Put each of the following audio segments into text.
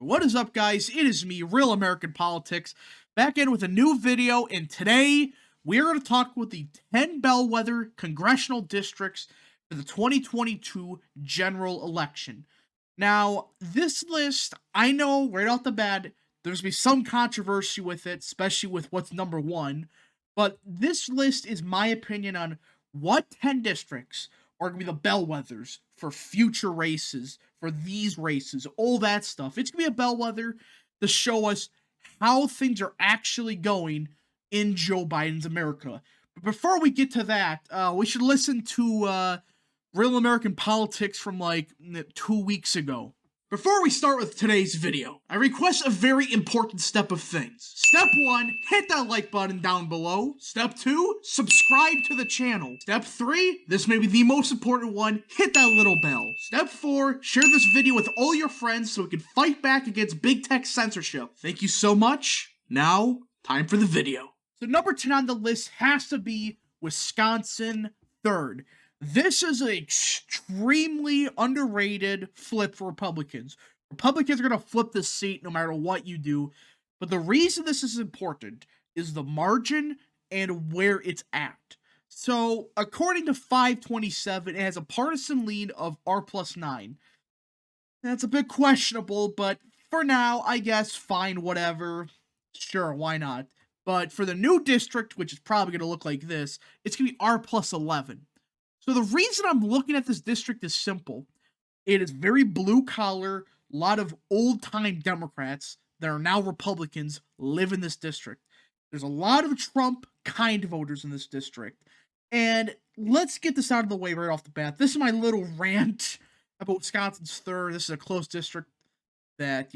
What is up, guys? It is me, Real American Politics, back in with a new video, and today we're going to talk with the 10 bellwether congressional districts for the 2022 general election. Now, this list, I know right off the bat, there's going to be some controversy with it, especially with what's number one, but this list is my opinion on what 10 districts are going to be the bellwethers for future races, for these races, all that stuff. It's going to be a bellwether to show us how things are actually going in Joe Biden's America. But before we get to that, we should listen to Real American Politics from like 2 weeks ago. Before we start with today's video, I request a very important step of things. Step 1, hit that like button down below. Step 2, subscribe to the channel. Step 3, this may be the most important one, hit that little bell. Step 4, share this video with all your friends so we can fight back against big tech censorship. Thank you so much. Now, time for the video. So number 10 on the list has to be Wisconsin 3rd. This is an extremely underrated flip for Republicans. Republicans are going to flip this seat no matter what you do. But the reason this is important is the margin and where it's at. So, according to 527, it has a partisan lead of R+9. That's a bit questionable, but for now, I guess, fine, whatever. Sure, why not? But for the new district, which is probably going to look like this, it's going to be R+11. So the reason I'm looking at this district is simple. It is very blue-collar, a lot of old-time Democrats that are now Republicans live in this district. There's a lot of Trump kind voters in this district. And let's get this out of the way right off the bat. This is my little rant about Wisconsin's 3rd. This is a close district that,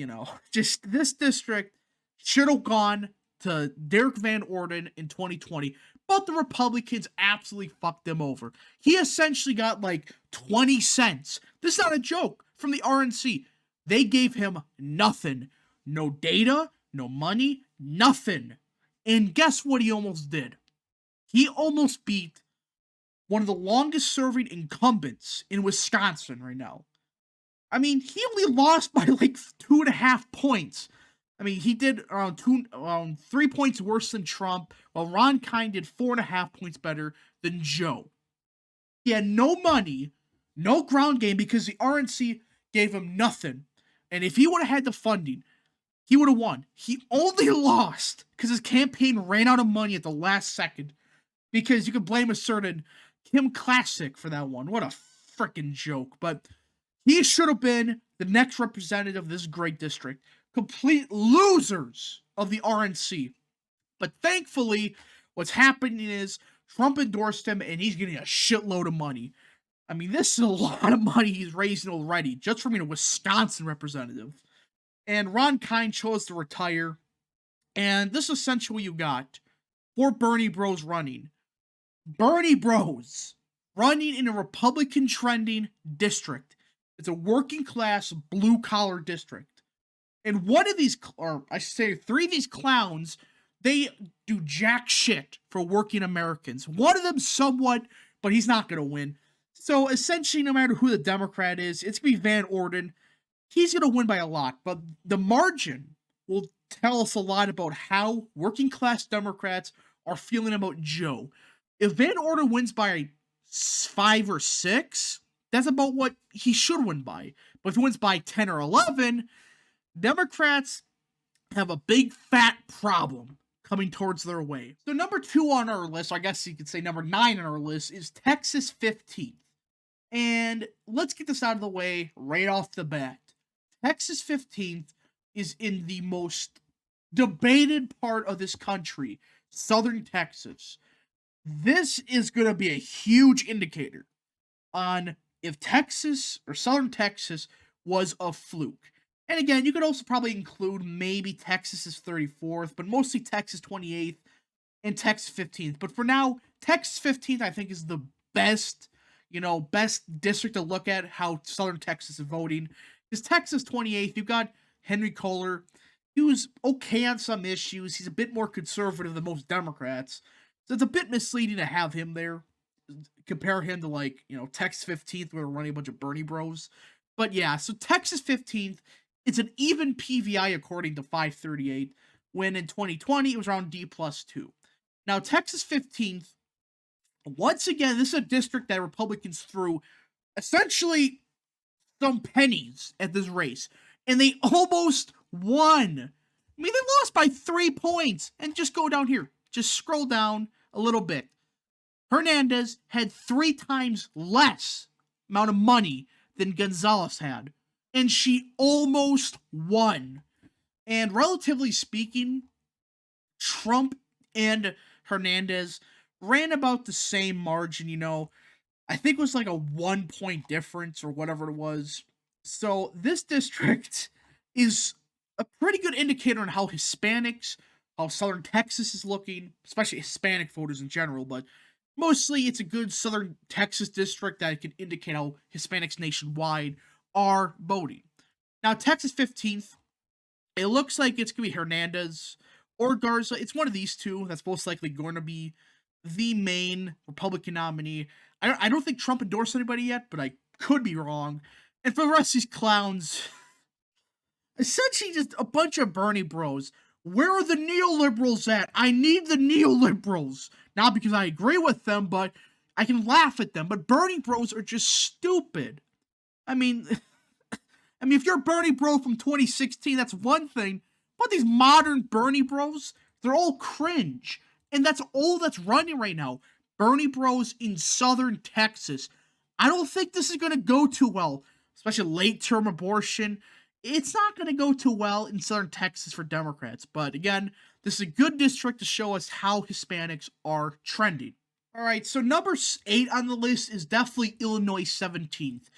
just this district should have gone to Derek Van Orden in 2020. But the Republicans absolutely fucked them over. He essentially got like 20 cents. This is not a joke from the RNC. They gave him nothing. No data, no money, nothing. And guess what he almost did? He almost beat one of the longest serving incumbents in Wisconsin right now. I mean, he only lost by like 2.5 points. I mean, he did around 3 points worse than Trump, while Ron Kind did 4.5 points better than Joe. He had no money, no ground game, because the RNC gave him nothing. And if he would have had the funding, he would have won. He only lost because his campaign ran out of money at the last second. Because you could blame a certain Kim Classic for that one. What a freaking joke. But he should have been the next representative of this great district. Complete losers of the RNC. But thankfully, what's happening is Trump endorsed him and he's getting a shitload of money. I mean, this is a lot of money he's raising already just from being a Wisconsin representative. And Ron Kind chose to retire. And this is essentially what you got. 4 Bernie Bros running. Bernie Bros running in a Republican trending district. It's a working class blue collar district. And one of these, or I should say 3 of these clowns, they do jack shit for working Americans. One of them somewhat, but he's not going to win. So essentially, no matter who the Democrat is, it's going to be Van Orden. He's going to win by a lot, but the margin will tell us a lot about how working class Democrats are feeling about Joe. If Van Orden wins by 5 or 6, that's about what he should win by. But if he wins by 10 or 11... Democrats have a big fat problem coming towards their way. So number 2 on our list, or I guess you could say number 9 on our list, is Texas 15th. And let's get this out of the way right off the bat. Texas 15th is in the most debated part of this country, southern Texas. This is going to be a huge indicator on if Texas or southern Texas was a fluke. And again, you could also probably include maybe Texas's 34th, but mostly Texas 28th and Texas 15th. But for now, Texas 15th, I think, is the best, best district to look at how Southern Texas is voting. Because Texas 28th, you've got Henry Kohler. He was okay on some issues. He's a bit more conservative than most Democrats. So it's a bit misleading to have him there. Compare him to, Texas 15th, where we're running a bunch of Bernie bros. But yeah, so Texas 15th It's an even PVI according to 538, when in 2020 it was around D+2. Now, Texas 15th, once again, this is a district that Republicans threw essentially some pennies at this race, and they almost won. I mean, they lost by 3 points. And just go down here. Just scroll down a little bit. Hernandez had 3 times less amount of money than Gonzalez had, and she almost won. And relatively speaking, Trump and Hernandez ran about the same margin, I think it was like a 1 point difference or whatever it was. So this district is a pretty good indicator on how Hispanics, how Southern Texas is looking, especially Hispanic voters in general, but mostly it's a good Southern Texas district that can indicate how Hispanics nationwide are voting. Now, Texas 15th, it looks like it's going to be Hernandez or Garza. It's one of these two that's most likely going to be the main Republican nominee. I don't think Trump endorsed anybody yet, but I could be wrong. And for the rest of these clowns, essentially just a bunch of Bernie bros. Where are the neoliberals at? I need the neoliberals. Not because I agree with them, but I can laugh at them. But Bernie bros are just stupid. I mean, if you're a Bernie bro from 2016, that's one thing. But these modern Bernie bros, they're all cringe. And that's all that's running right now. Bernie bros in Southern Texas. I don't think this is going to go too well, especially late-term abortion. It's not going to go too well in Southern Texas for Democrats. But again, this is a good district to show us how Hispanics are trending. All right, so number 8 on the list is definitely Illinois 17th.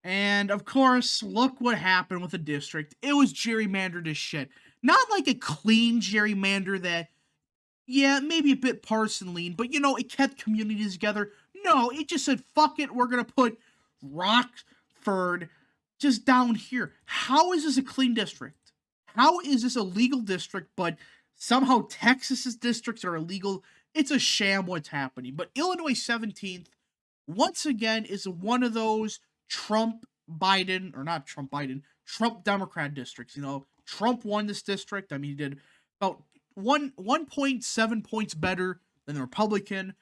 And of course, look what happened with the district. It was gerrymandered as shit. Not like a clean gerrymander that, yeah, maybe a bit partisan lean, but it kept communities together. No, it just said, fuck it, we're going to put Rockford just down here. How is this a clean district? How is this a legal district, but somehow Texas's districts are illegal? It's a sham what's happening. But Illinois 17th, once again, is one of those Trump Democrat districts. Trump won this district. I mean, he did about 1.7 points better than the Republican.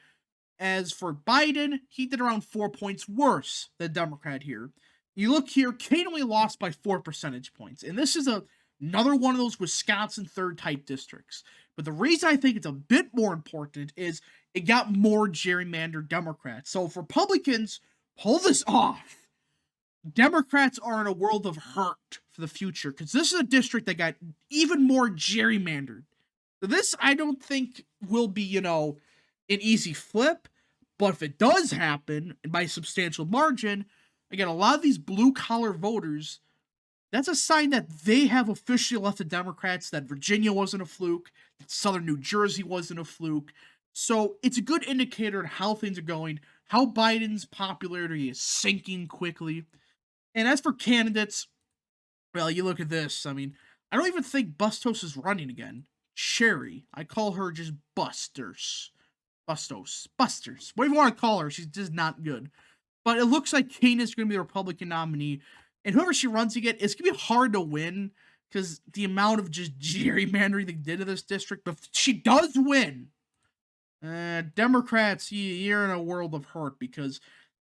As for Biden, he did around 4 points worse than Democrat here. You look here, Kane only lost by 4 percentage points. And this is another one of those Wisconsin third type districts. But the reason I think it's a bit more important is it got more gerrymandered Democrats. So if Republicans pull this off, Democrats are in a world of hurt for the future, because this is a district that got even more gerrymandered. So this, I don't think, will be, an easy flip, but if it does happen, and by a substantial margin, again, a lot of these blue-collar voters, that's a sign that they have officially left the Democrats, that Virginia wasn't a fluke, that Southern New Jersey wasn't a fluke. So it's a good indicator of how things are going, how Biden's popularity is sinking quickly. And as for candidates, well, you look at this. I mean, I don't even think Bustos is running again. Sherry. I call her just Busters. Busters. Whatever you want to call her, she's just not good. But it looks like Kane is going to be the Republican nominee. And whoever she runs again, it's going to be hard to win because the amount of just gerrymandering they did in this district. But if she does win, Democrats, you're in a world of hurt because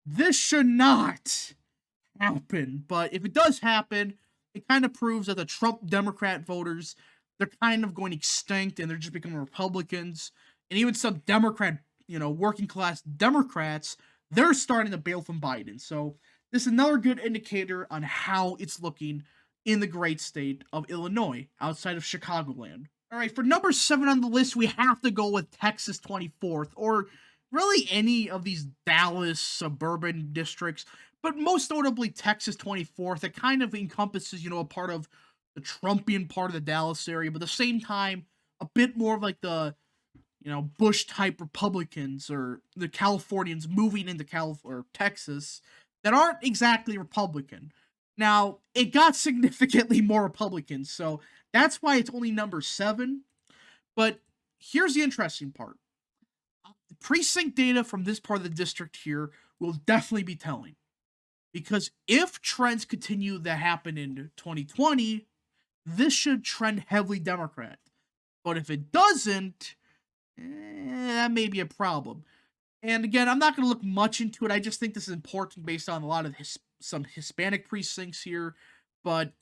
this should not happen. But if it does happen, it kind of proves that the Trump Democrat voters, they're kind of going extinct and they're just becoming Republicans. And even some Democrat, working class Democrats, they're starting to bail from Biden. So this is another good indicator on how it's looking in the great state of Illinois, outside of Chicagoland. All right, for number 7 on the list, we have to go with Texas 24th, or really any of these Dallas suburban districts, but most notably Texas 24th. It kind of encompasses, a part of the Trumpian part of the Dallas area, but at the same time, a bit more of like the, Bush-type Republicans or the Californians moving into Texas that aren't exactly Republican. Now, it got significantly more Republicans, so that's why it's only number 7. But here's the interesting part. The precinct data from this part of the district here will definitely be telling. because if trends continue that happened in 2020, this should trend heavily Democrat. But if it doesn't, that may be a problem. And again, I'm not going to look much into it. I just think this is important based on a lot of some Hispanic precincts here. But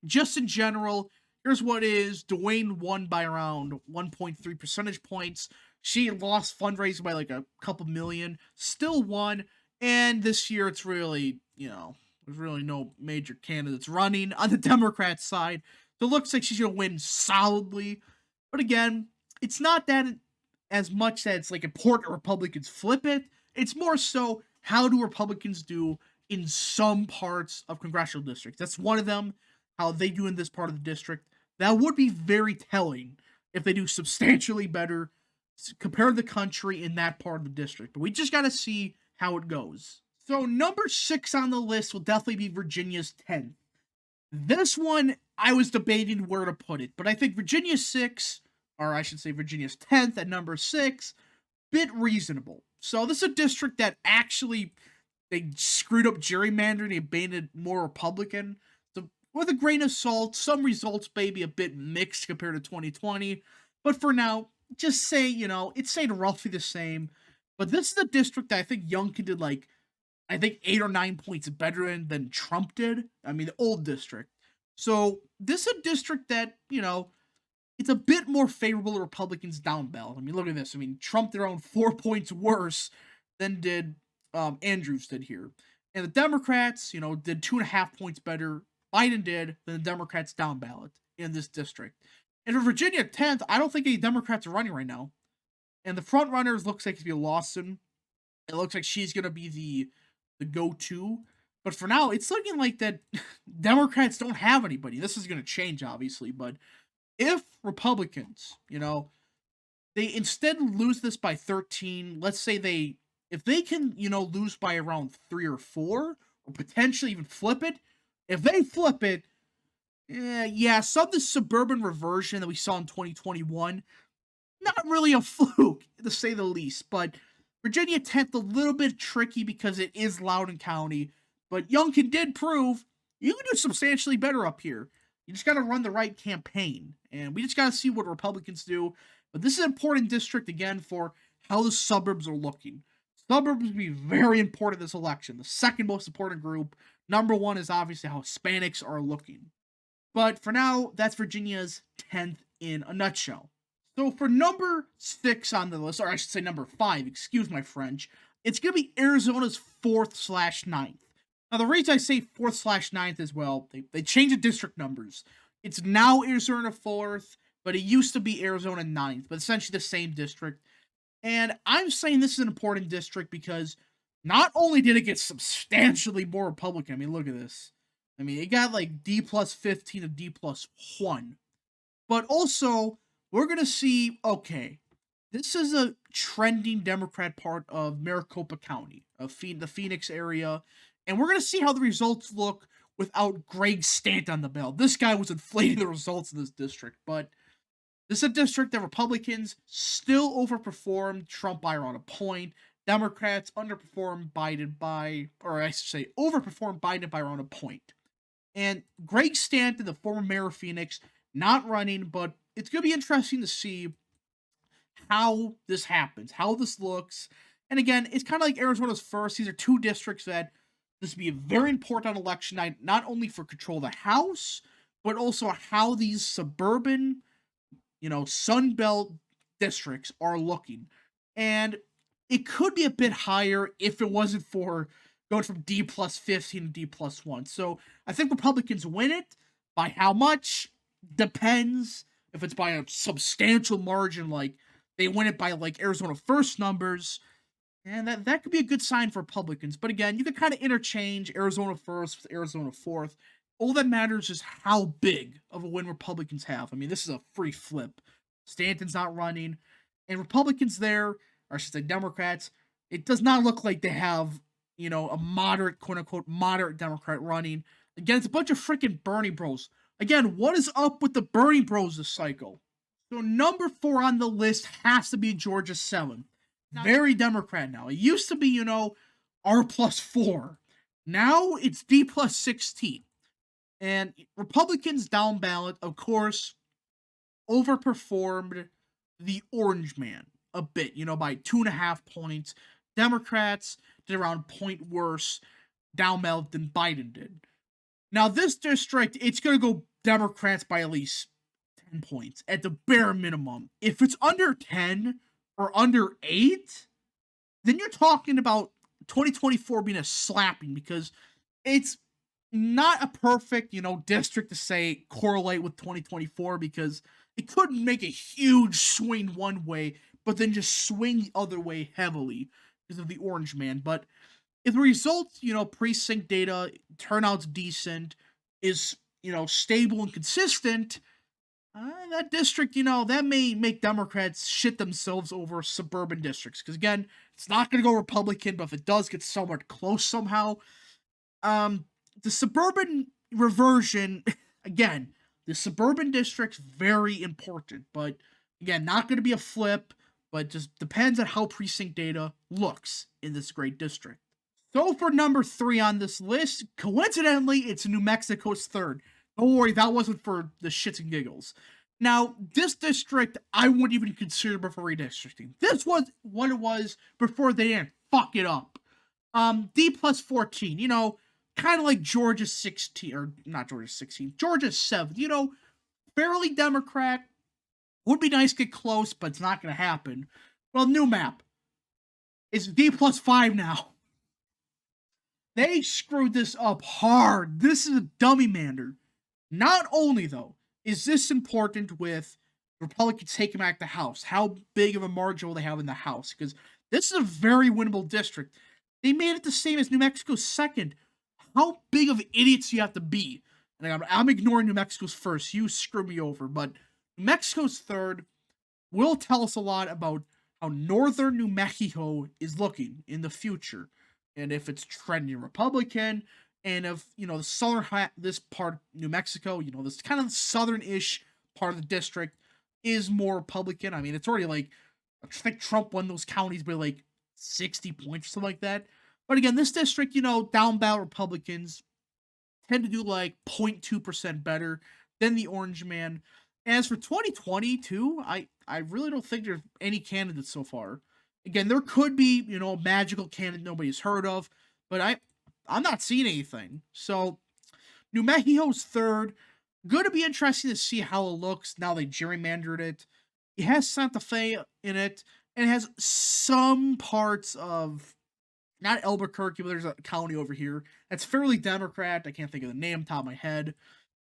just in general, here's what is. Dwayne won by around 1.3 percentage points. She lost fundraising by like a couple million. Still won. And this year, it's really, there's really no major candidates running on the Democrat side. So it looks like she's going to win solidly. But again, it's not that as much that it's like important Republicans flip it. It's more so, how do Republicans do in some parts of congressional districts? That's one of them, how they do in this part of the district. That would be very telling if they do substantially better compared to the country in that part of the district. But we just got to see how it goes. So number 6 on the list will definitely be Virginia's 10th. This one, I was debating where to put it, but I think Virginia's 6, or I should say Virginia's 10th at number 6, bit reasonable. So this is a district that actually, they screwed up gerrymandering, they made it more Republican. So with a grain of salt, some results may be a bit mixed compared to 2020, but for now, just say, it's staying roughly the same. But this is a district that I think Youngkin did 8 or 9 points better than Trump did. I mean, the old district. So this is a district that, it's a bit more favorable to Republicans down ballot. I mean, look at this. I mean, Trump did around 4 points worse than did Andrews did here. And the Democrats, did 2.5 points better. Biden did than the Democrats down ballot in this district. And for Virginia 10th, I don't think any Democrats are running right now. And the front runners looks like it's going to be Lawson. It looks like she's going to be the go-to. But for now, it's looking like that Democrats don't have anybody. This is going to change, obviously. But if Republicans, they instead lose this by 13, let's say if they can, lose by around 3 or 4, or potentially even flip it, if they flip it, some of the suburban reversion that we saw in 2021, not really a fluke, to say the least. But Virginia 10th, a little bit tricky because it is Loudoun County. But Youngkin did prove you can do substantially better up here. You just got to run the right campaign. And we just got to see what Republicans do. But this is an important district, again, for how the suburbs are looking. Suburbs will be very important this election. The second most important group. Number 1 is obviously how Hispanics are looking. But for now, that's Virginia's 10th in a nutshell. So for number 6 on the list, or I should say number 5, excuse my French, it's going to be Arizona's 4th/9th. Now, the reason I say 4th/9th is, well, they changed the district numbers. It's now Arizona 4th, but it used to be Arizona 9th, but essentially the same district. And I'm saying this is an important district because not only did it get substantially more Republican, I mean, look at this. I mean, it got like D+15 to D+1. But also, we're going to see, okay, this is a trending Democrat part of Maricopa County, of the Phoenix area. And we're going to see how the results look without Greg Stant on the ballot. This guy was inflating the results in this district. But this is a district that Republicans still overperformed Trump by around a point. Democrats underperformed Biden by, or I should say, overperformed Biden by around a point. And Greg Stanton, the former mayor of Phoenix, not running, but it's going to be interesting to see how this happens, how this looks. And again, it's kind of like Arizona's 1st. These are 2 districts that this will be very important on election night, not only for control of the House, but also how these suburban, Sun Belt districts are looking. And it could be a bit higher if it wasn't for going from D+15 to D+1. So I think Republicans win it. By how much? Depends. If it's by a substantial margin, like they win it by like Arizona 1st numbers, and that could be a good sign for Republicans. But again, you could kind of interchange Arizona 1st with Arizona 4th. All that matters is how big of a win Republicans have. I mean, this is a free flip. Stanton's not running, and Republicans there, or I should say Democrats, it does not look like they have, a moderate, quote-unquote, moderate Democrat running. Again, it's a bunch of freaking Bernie bros. Again, what is up with the Bernie bros this cycle? So number 4 on the list has to be Georgia 7th. Very Democrat now. It used to be, R+4. Now it's D plus 16. And Republicans down ballot, of course, overperformed the Orange Man a bit, by 2.5 points. Democrats did around a point worse down ballot than Biden did. Now, this district, it's going to go Democrats by at least 10 points at the bare minimum. If it's under 10 or under 8, then you're talking about 2024 being a slapping because it's not a perfect, district to say correlate with 2024 because it could make a huge swing one way, but then just swing the other way heavily because of the Orange Man. But if the results, precinct data, turnout's decent, is, stable and consistent, that district, that may make Democrats shit themselves over suburban districts. Because again, it's not going to go Republican, but if it does get somewhat close somehow, the suburban reversion, again, the suburban district's very important, but again, not going to be a flip, but just depends on how precinct data looks in this great district. So for number 3 on this list, coincidentally, it's New Mexico's third. Don't worry, that wasn't for the shits and giggles. Now, this district, I wouldn't even consider before redistricting. This was what it was before they didn't fuck it up. D plus 14, kind of like Georgia's 16, or not Georgia's 16, Georgia's 7th, fairly Democrat. Would be nice to get close, but it's not going to happen. Well, new map. It's D plus 5 now. They screwed this up hard. This is a dummy mander. Not only, though, is this important with Republicans taking back the House, how big of a margin will they have in the House? Because this is a very winnable district. They made it the same as New Mexico's second. How big of idiots you have to be? And I'm ignoring New Mexico's first. You screw me over. But New Mexico's third will tell us a lot about how northern New Mexico is looking in the future. And if it's trending Republican, and if, the southern, this part of New Mexico, this kind of southern-ish part of the district is more Republican. I mean, it's already like, I think Trump won those counties by like 60 points or something like that. But again, this district, down ballot Republicans tend to do like 0.2% better than the Orange Man. As for 2022, I really don't think there's any candidates so far. Again, there could be, a magical candidate nobody's heard of, but I'm not seeing anything. So, New Mexico's third. Going to be interesting to see how it looks now they gerrymandered it. It has Santa Fe in it, and it has some parts of, not Albuquerque, but there's a county over here that's fairly Democrat. I can't think of the name top of my head.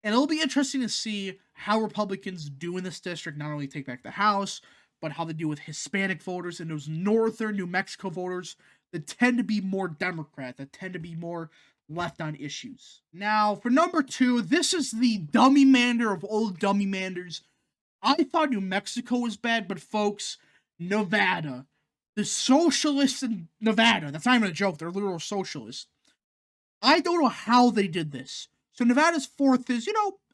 And it'll be interesting to see how Republicans do in this district, not only take back the House, but how they deal with Hispanic voters and those northern New Mexico voters that tend to be more Democrat, that tend to be more left on issues. Now, for number 2, this is the dummy mander of old dummy manders. I thought New Mexico was bad, but folks, Nevada. The socialists in Nevada, that's not even a joke, they're literal socialists. I don't know how they did this. So Nevada's fourth is,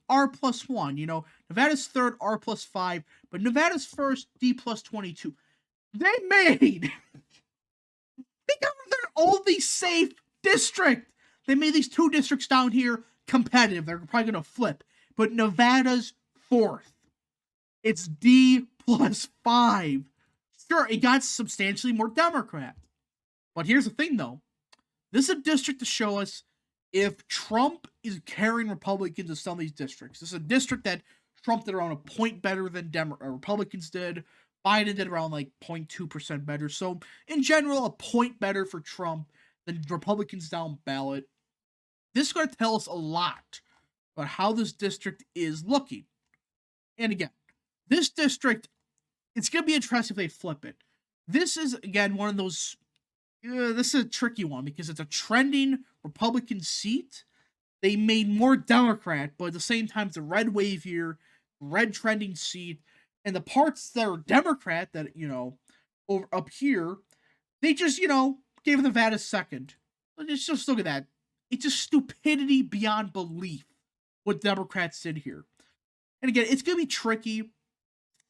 R plus 1, Nevada's third, R plus 5, but Nevada's first, D plus 22. They got their only safe district. They made these 2 districts down here competitive. They're probably going to flip. But Nevada's fourth. It's D plus 5. Sure, it got substantially more Democrat. But here's the thing, though. This is a district to show us if Trump is carrying Republicans in some of these districts. This is a district that Trump did around a point better than Republicans did. Biden did around like 0.2% better. So, in general, a point better for Trump than Republicans down ballot. This is going to tell us a lot about how this district is looking. And again, this district, it's going to be interesting if they flip it. This is, again, one of those, this is a tricky one because it's a trending Republican seat. They made more Democrat, but at the same time, it's a red wave here, red trending seat. And the parts that are Democrat that, over up here, they just, gave Nevada second. Just look at that. It's just stupidity beyond belief what Democrats did here. And again, it's going to be tricky.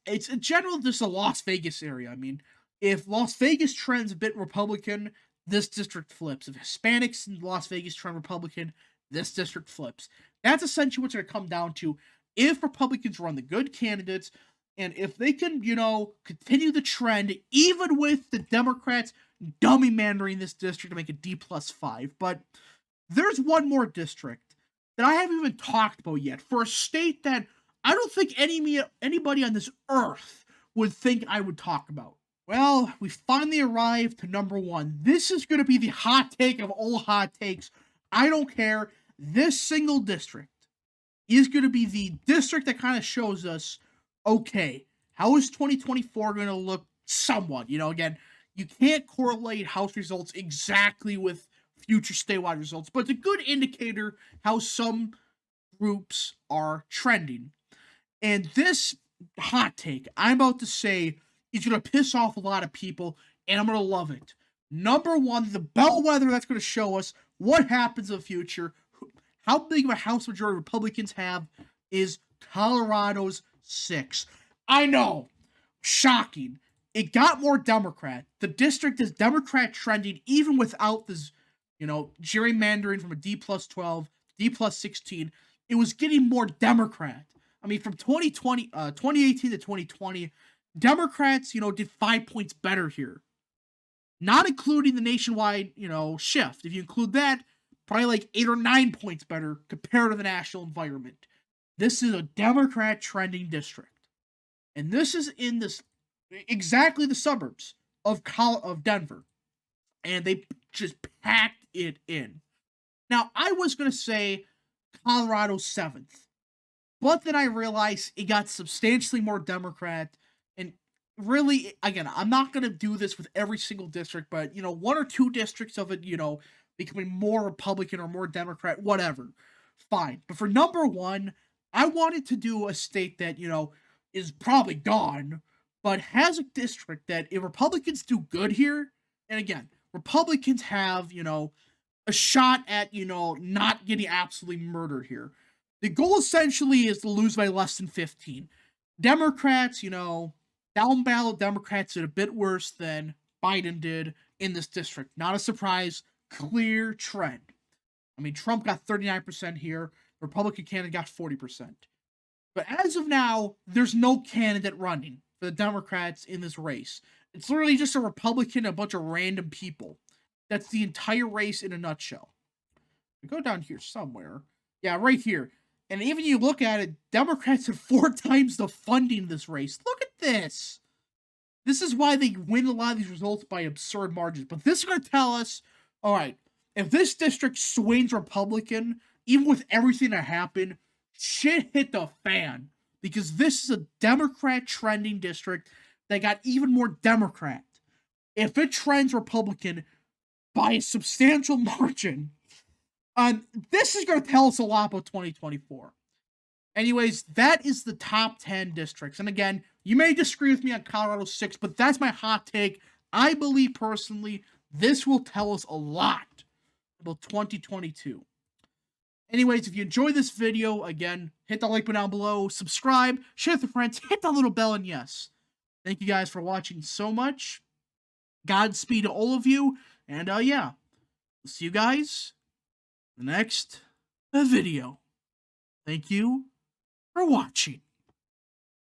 It's in general just a Las Vegas area. I mean, if Las Vegas trends a bit Republican, this district flips. If Hispanics in Las Vegas turn Republican, this district flips. That's essentially what's going to come down to if Republicans run the good candidates and if they can, continue the trend, even with the Democrats dummy mandering this district to make it D+5. But there's one more district that I haven't even talked about yet for a state that I don't think anybody on this earth would think I would talk about. Well, we finally arrived to number one. This is going to be the hot take of all hot takes. I don't care. This single district is going to be the district that kind of shows us, okay, how is 2024 going to look somewhat? Again, you can't correlate House results exactly with future statewide results, but it's a good indicator how some groups are trending. And this hot take I'm about to say is going to piss off a lot of people, and I'm going to love it. Number one, the bellwether that's going to show us what happens in the future, how big of a House majority Republicans have, is Colorado's 6. I know, shocking. It got more Democrat. The district is Democrat trending even without this, gerrymandering from a D+12, D+16. It was getting more Democrat. I mean, from 2018 to 2020, Democrats, did 5 points better here. Not including the nationwide, shift. If you include that, probably like 8 or 9 points better compared to the national environment. This is a Democrat trending district. And this is in exactly the suburbs of Denver. And they just packed it in. Now, I was going to say Colorado's 7th. But then I realized it got substantially more Democrat. And really, again, I'm not going to do this with every single district, but, one or two districts of it, becoming more Republican or more Democrat, whatever. Fine. But for number one, I wanted to do a state that, is probably gone, but has a district that if Republicans do good here, and again, Republicans have, a shot at, not getting absolutely murdered here. The goal essentially is to lose by less than 15. Democrats, down ballot Democrats did a bit worse than Biden did in this district. Not a surprise, clear trend. I mean, Trump got 39% here, the Republican candidate got 40%. But as of now, there's no candidate running for the Democrats in this race. It's literally just a Republican and a bunch of random people. That's the entire race in a nutshell. We go down here somewhere. Yeah, right here. And even you look at it, Democrats have 4 times the funding in this race. Look at this. This is why they win a lot of these results by absurd margins. But this is going to tell us, all right, if this district swings Republican, even with everything that happened, shit hit the fan. Because this is a Democrat trending district that got even more Democrat. If it trends Republican by a substantial margin, this is going to tell us a lot about 2024. Anyways, that is the top 10 districts. And again, you may disagree with me on Colorado 6, but that's my hot take. I believe personally this will tell us a lot about 2022. Anyways, if you enjoyed this video, again, hit the like button down below, subscribe, share with your friends, hit that little bell, and yes, thank you guys for watching so much. Godspeed to all of you, and yeah, see you guys in the next video. Thank you for watching.